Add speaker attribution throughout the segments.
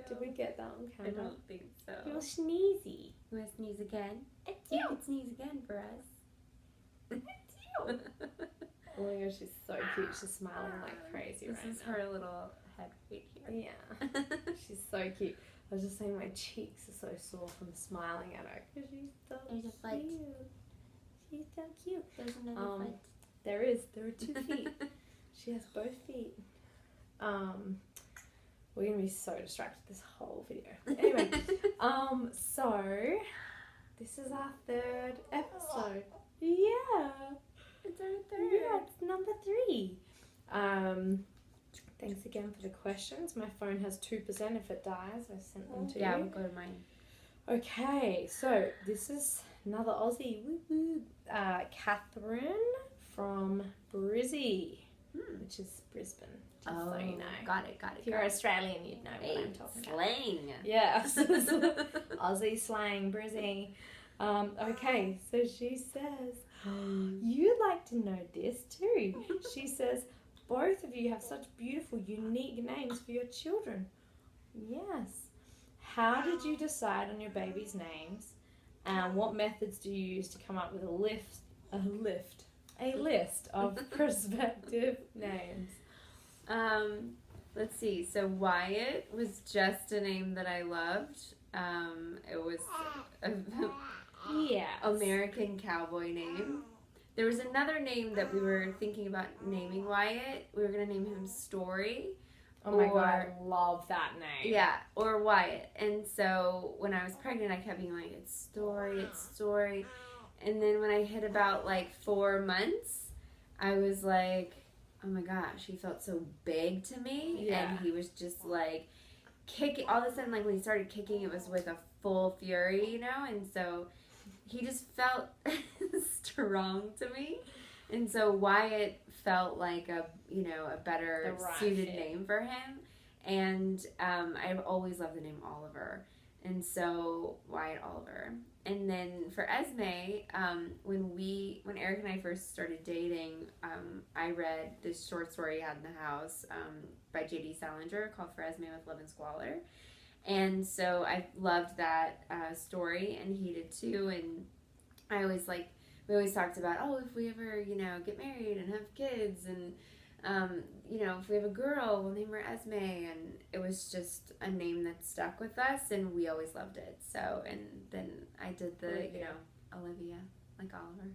Speaker 1: Did we get that on
Speaker 2: I
Speaker 1: camera?
Speaker 2: don't think so.
Speaker 1: You're sneezy.
Speaker 2: You want to sneeze again?
Speaker 1: It's
Speaker 2: You can sneeze again for us.
Speaker 1: Oh my gosh, she's so cute. She's smiling like crazy
Speaker 2: This
Speaker 1: right
Speaker 2: is
Speaker 1: now.
Speaker 2: her little head right here.
Speaker 1: Yeah, she's so cute. I was just saying my cheeks are so sore from smiling at her because she's so
Speaker 2: There's a foot.
Speaker 1: cute. She's so cute.
Speaker 2: There's another foot.
Speaker 1: There are 2 feet. She has both feet. We're gonna be so distracted this whole video. Anyway, so this is our 3rd episode. Yeah.
Speaker 2: It's our 3rd.
Speaker 1: Yeah, it's number 3. Thanks again for the questions. My phone has 2%. If it dies, I sent them to
Speaker 2: Yeah,
Speaker 1: you.
Speaker 2: we'll go to mine.
Speaker 1: Okay, so this is another Aussie. Woo-woo. Catherine from Brizzy, which is Brisbane. Just so you know.
Speaker 2: Got it.
Speaker 1: If you're Australian, you'd know what I'm talking about.
Speaker 2: Slang.
Speaker 1: Yes. Aussie slang, Brizzy. Okay, so she says, you'd like to know this too. She says, both of you have such beautiful, unique names for your children. Yes. How did you decide on your baby's names? And what methods do you use to come up with a list of prospective names?
Speaker 2: Let's see. So Wyatt was just a name that I loved. It was
Speaker 1: Yeah,
Speaker 2: American cowboy name. There was another name that we were thinking about naming Wyatt. We were gonna name him Story.
Speaker 1: Oh my god, I love that name.
Speaker 2: Yeah, or Wyatt. And so when I was pregnant, I kept being like, it's Story. And then when I hit about like 4 months, I was like, oh my gosh, he felt so big to me.
Speaker 1: Yeah.
Speaker 2: And he was just like kicking. All of a sudden, like when he started kicking, it was with a full fury, you know? And so he just felt strong to me. And so Wyatt felt like a better suited name for him. And I've always loved the name Oliver. And so Wyatt Oliver. And then for Esme, when Eric and I first started dating, I read this short story he had in the house by J.D. Salinger called For Esme with Love and Squalor. And so I loved that story, and he did too. And we always talked about, if we ever, get married and have kids, and, if we have a girl, we'll name her Esme. And it was just a name that stuck with us, and we always loved it. So, and then I did the, Olivia, like Oliver.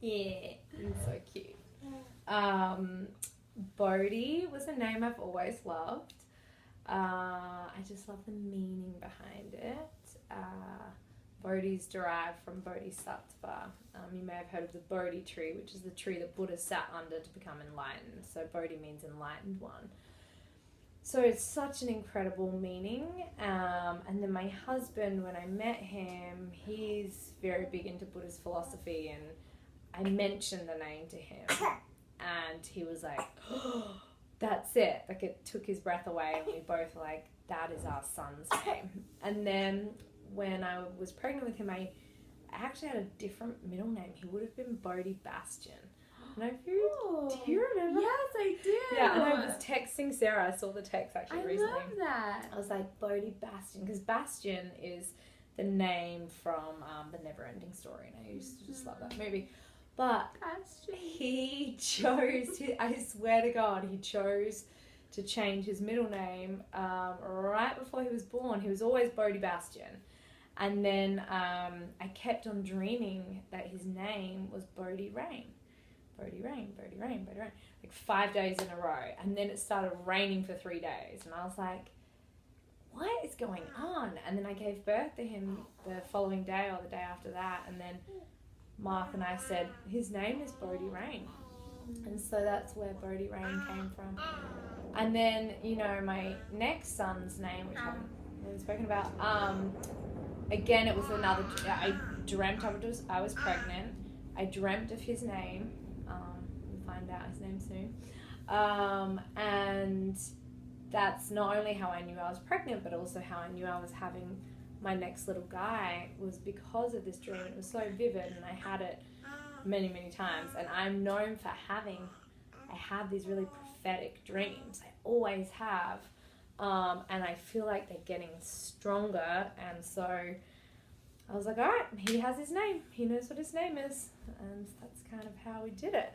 Speaker 1: Yeah, it's so cute. Bodhi was a name I've always loved. I just love the meaning behind it. Bodhi's derived from Bodhisattva. You may have heard of the Bodhi tree, which is the tree that Buddha sat under to become enlightened. So Bodhi means enlightened one. So it's such an incredible meaning. And then my husband, when I met him, he's very big into Buddhist philosophy, and I mentioned the name to him, and he was like, oh, that's it. Like, it took his breath away, and we both were like, that is our son's name. And then when I was pregnant with him, I actually had a different middle name. He would have been Bodhi Bastion. And do you remember?
Speaker 2: Yes, I do.
Speaker 1: Yeah, and I was texting Sarah. I saw the text actually recently.
Speaker 2: I love that.
Speaker 1: I was like, Bodhi Bastion, because Bastion is the name from the Never-Ending Story, and I used to just love that movie. But he chose, I swear to God, he chose to change his middle name right before he was born. He was always Bodhi Bastion. And then I kept on dreaming that his name was Bodhi Rain. Bodhi Rain, Bodhi Rain, Bodhi Rain. Like 5 days in a row. And then it started raining for 3 days. And I was like, what is going on? And then I gave birth to him the following day or the day after that. And then Mark and I said, his name is Bodhi Rain. And so that's where Bodhi Rain came from. And then, my next son's name, which I haven't really spoken about, again, it was another, I dreamt I was pregnant. I dreamt of his name. We'll find out his name soon. And that's not only how I knew I was pregnant, but also how I knew I was having my next little guy, was because of this dream. It was so vivid, and I had it many, many times. And I'm known for I have these really prophetic dreams. I always have. and I feel like they're getting stronger, and so I was like, all right, he has his name. He knows what his name is, and that's kind of how we did it.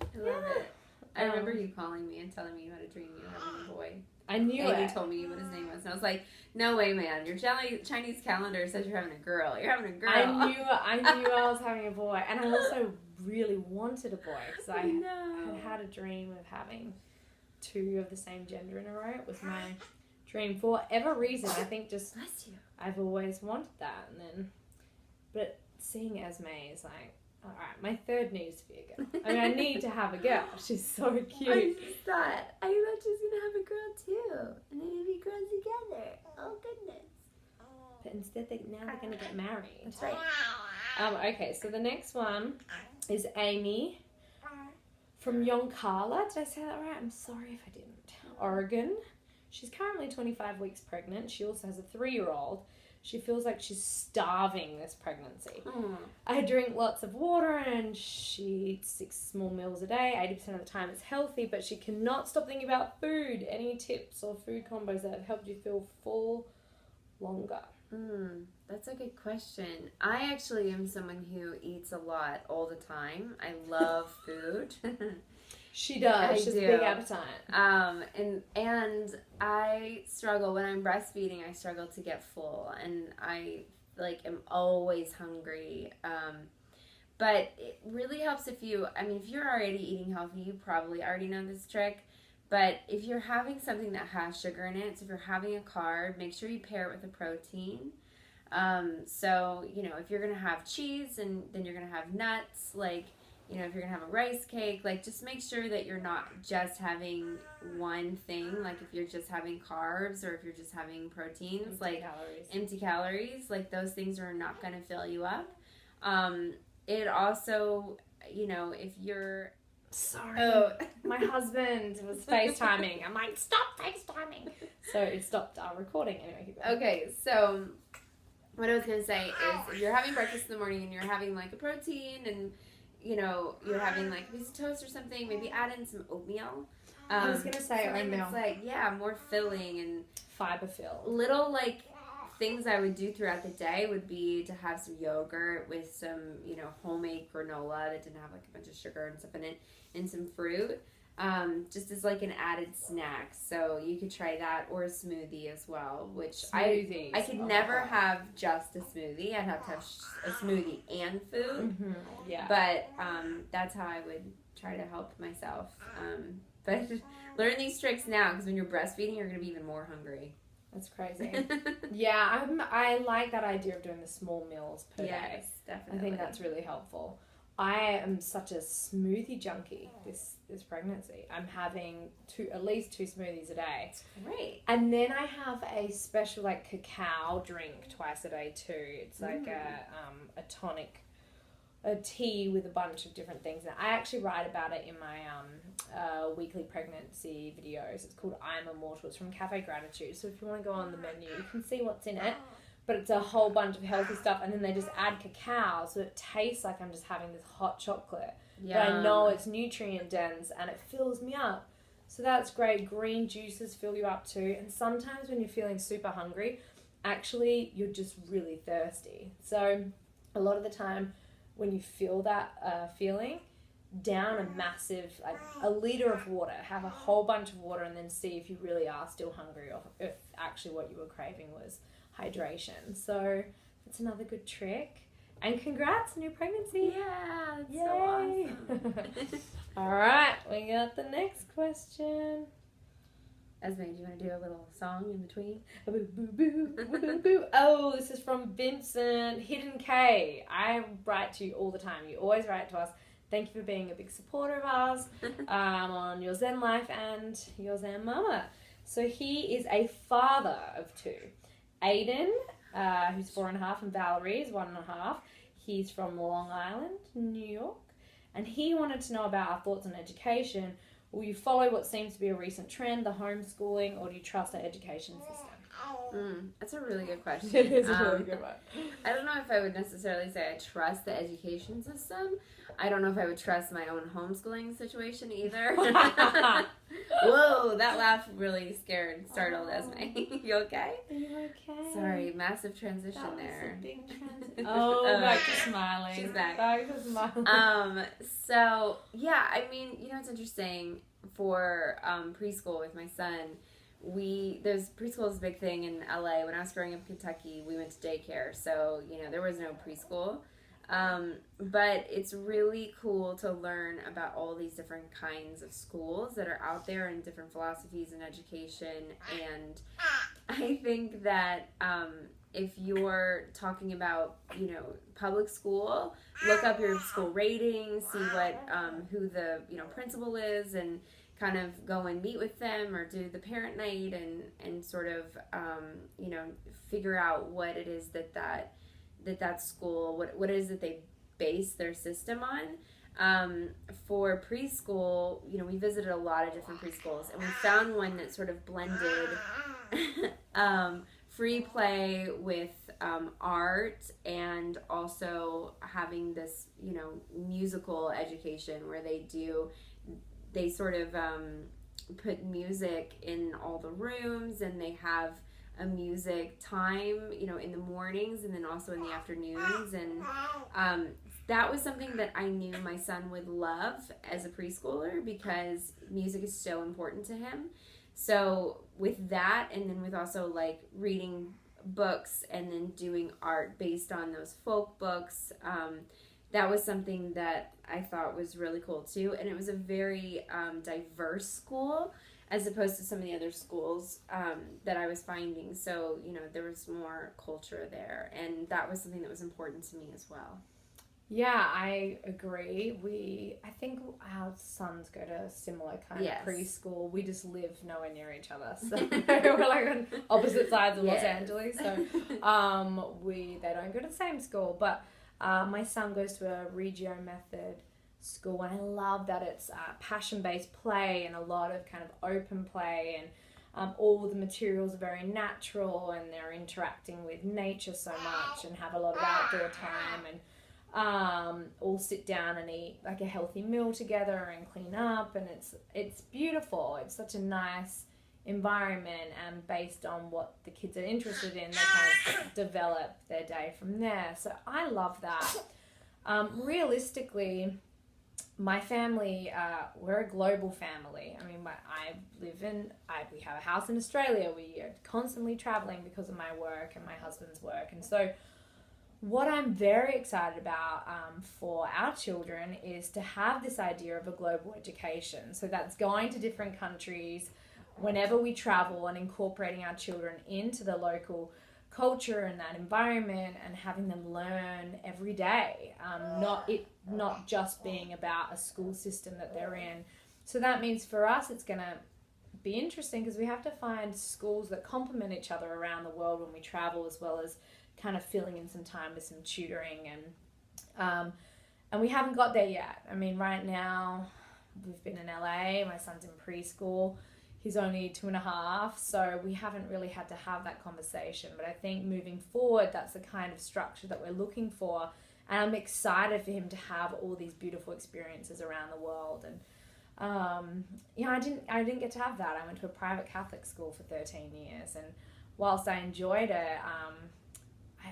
Speaker 2: I love it. I remember you calling me and telling me you had a dream you were having a boy.
Speaker 1: I knew
Speaker 2: and
Speaker 1: it.
Speaker 2: You told me what his name was, and I was like, "No way, man! Your Chinese calendar says you're having a girl. You're having a girl."
Speaker 1: I knew I was having a boy, and I also really wanted a boy because I had a dream of having 2 of the same gender in a row. It was my dream for whatever reason. I think just
Speaker 2: Bless you.
Speaker 1: I've always wanted that, but seeing Esme is like, all right, my third needs to be a girl. I mean, I need to have a girl. She's so cute.
Speaker 2: I thought she was gonna have a girl too, and then it'd be girls together. Oh goodness!
Speaker 1: But instead, now they're gonna get married.
Speaker 2: That's right.
Speaker 1: Okay, so the next one is Amy from Yoncala. Did I say that right? I'm sorry if I didn't. Oregon. She's currently 25 weeks pregnant. She also has a 3-year-old. She feels like she's starving this pregnancy. I drink lots of water and she eats 6 small meals a day. 80% of the time it's healthy, but she cannot stop thinking about food. Any tips or food combos that have helped you feel full longer?
Speaker 2: That's a good question. I actually am someone who eats a lot all the time. I love food.
Speaker 1: She does. She has a big appetite.
Speaker 2: And I struggle when I'm breastfeeding. I struggle to get full, and I am always hungry. But it really helps if you're already eating healthy, you probably already know this trick. But if you're having something that has sugar in it, so if you're having a carb, make sure you pair it with a protein. So if you're gonna have cheese, and then you're gonna have nuts, if you're going to have a rice cake, just make sure that you're not just having one thing. If you're just having carbs or if you're just having proteins, empty calories, those things are not going to fill you up. It also, if you're...
Speaker 1: Sorry. Oh, my husband was FaceTiming. I'm like, stop FaceTiming. So it stopped our recording. Anyway, keep going.
Speaker 2: Okay, so what I was going to say is if you're having breakfast in the morning and you're having a protein and you're having a piece of toast or something, maybe add in some oatmeal.
Speaker 1: I was going to say oatmeal.
Speaker 2: It's more filling and
Speaker 1: fiber filled.
Speaker 2: Little things I would do throughout the day would be to have some yogurt with some, homemade granola that didn't have a bunch of sugar and stuff in it, and some fruit. Just as an added snack. So you could try that, or a smoothie as well, which I could never have just a smoothie. I'd have to have a smoothie and food.
Speaker 1: Mm-hmm. Yeah.
Speaker 2: But that's how I would try to help myself. But learn these tricks now, because when you're breastfeeding, you're going to be even more hungry.
Speaker 1: That's crazy. Yeah, I like that idea of doing the small meals per day.
Speaker 2: Yes, definitely.
Speaker 1: I think that's really helpful. I am such a smoothie junkie this pregnancy. I'm having at least 2 smoothies a day.
Speaker 2: That's great.
Speaker 1: And then I have a special cacao drink twice a day too. It's a tonic, a tea with a bunch of different things. And I actually write about it in my weekly pregnancy videos. It's called I'm Immortal. It's from Cafe Gratitude. So if you want to go on the menu, you can see what's in it. But it's a whole bunch of healthy stuff, and then they just add cacao, so it tastes like I'm just having this hot chocolate. Yum. But I know it's nutrient dense, and it fills me up. So that's great. Green juices fill you up too. And sometimes when you're feeling super hungry, actually you're just really thirsty. So a lot of the time when you feel that feeling, down a massive, a liter of water, have a whole bunch of water, and then see if you really are still hungry, or if actually what you were craving was hydration. So that's another good trick. And congrats on your pregnancy.
Speaker 2: Yeah, that's
Speaker 1: Yay.
Speaker 2: So awesome.
Speaker 1: All right, we got the next question.
Speaker 2: Esme, do you want to do a little song in between?
Speaker 1: Boo, boo, boo, boo, boo. Oh, this is from Vincent Hidden K. I write to you all the time. You always write to us. Thank you for being a big supporter of ours on Your Zen Life and Your Zen Mama. So he is a father of 2. Aiden, who's 4.5, and Valerie is 1.5. He's from Long Island, New York, and he wanted to know about our thoughts on education. Will you follow what seems to be a recent trend, the homeschooling, or do you trust our education system?
Speaker 2: That's a really good question.
Speaker 1: It is a really good one.
Speaker 2: I don't know if I would necessarily say I trust the education system. I don't know if I would trust my own homeschooling situation either. Whoa, that laugh really startled Esme. You okay?
Speaker 1: Are you okay?
Speaker 2: Sorry, massive transition
Speaker 1: That was
Speaker 2: there.
Speaker 1: a big transition. Oh, back to smiling.
Speaker 2: She's back.
Speaker 1: Back to smiling.
Speaker 2: So, yeah, I mean, it's interesting for preschool with my son. Preschool is a big thing in LA. When I was growing up in Kentucky, we went to daycare, so there was no preschool. But it's really cool to learn about all these different kinds of schools that are out there and different philosophies in education. And I think that if you're talking about public school, look up your school ratings, see what who the principal is, and kind of go and meet with them or do the parent night and sort of figure out what it is that school, what it is that they base their system on. For preschool, we visited a lot of different preschools, and we found one that sort of blended free play with art, and also having this musical education where they sort of put music in all the rooms, and they have a music time, in the mornings and then also in the afternoons. And that was something that I knew my son would love as a preschooler, because music is so important to him. So with that, and then with also like reading books and then doing art based on those folk books, that was something that I thought was really cool too. And it was a very diverse school, as opposed to some of the other schools that I was finding. So, there was more culture there, and that was something that was important to me as well.
Speaker 1: Yeah, I agree. I think our sons go to a similar kind of preschool. We just live nowhere near each other, so we're like on opposite sides of Los Angeles. So they don't go to the same school, but my son goes to a Regio Method school, and I love that it's passion-based play and a lot of kind of open play, and all the materials are very natural, and they're interacting with nature so much and have a lot of outdoor time, and all sit down and eat like a healthy meal together and clean up, and it's beautiful. It's such a nice environment, and based on what the kids are interested in, they kind of develop their day from there. So I love that. Realistically, my family, we're a global family. I mean, we have a house in Australia. We are constantly traveling because of my work and my husband's work. And so what I'm very excited about for our children is to have this idea of a global education. So that's going to different countries whenever we travel, and incorporating our children into the local culture and that environment, and having them learn every day, not just being about a school system that they're in. So that means for us it's going to be interesting, because we have to find schools that complement each other around the world when we travel, as well as kind of filling in some time with some tutoring, and we haven't got there yet. I mean, right now we've been in LA, my son's in preschool. He's only 2.5, so we haven't really had to have that conversation. But I think moving forward, that's the kind of structure that we're looking for. And I'm excited for him to have all these beautiful experiences around the world. And, I didn't get to have that. I went to a private Catholic school for 13 years. And whilst I enjoyed it, I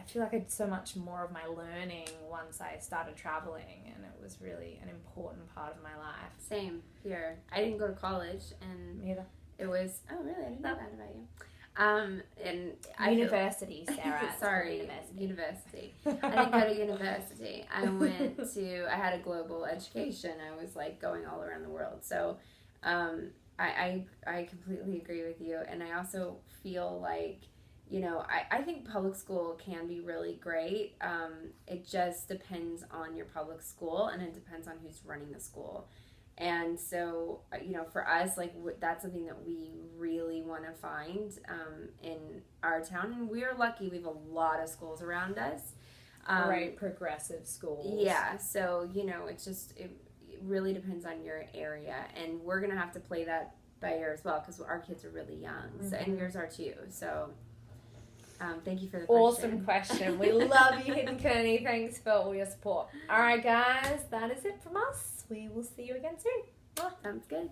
Speaker 1: feel like I did so much more of my learning once I started traveling. And it was really an important part of my life.
Speaker 2: Same here. I didn't go to college, and
Speaker 1: neither.
Speaker 2: It was, oh really? I didn't know that about you. And
Speaker 1: university, Sarah.
Speaker 2: Sorry, university. I didn't go to university. I had a global education. I was like going all around the world. So I completely agree with you. And I also feel like, I think public school can be really great. It just depends on your public school, and it depends on who's running the school. And so, for us, like, that's something that we really want to find in our town. And we're lucky. We have a lot of schools around us.
Speaker 1: Great progressive schools.
Speaker 2: Yeah. So, it really depends on your area. And we're going to have to play that by ear as well, because our kids are really young. Mm-hmm. So, and yours are too. So, Thank you for the
Speaker 1: Awesome question. We love you, Hidden Kearney. Thanks for all your support. All right, guys, that is it from us. We will see you again soon.
Speaker 2: Sounds good.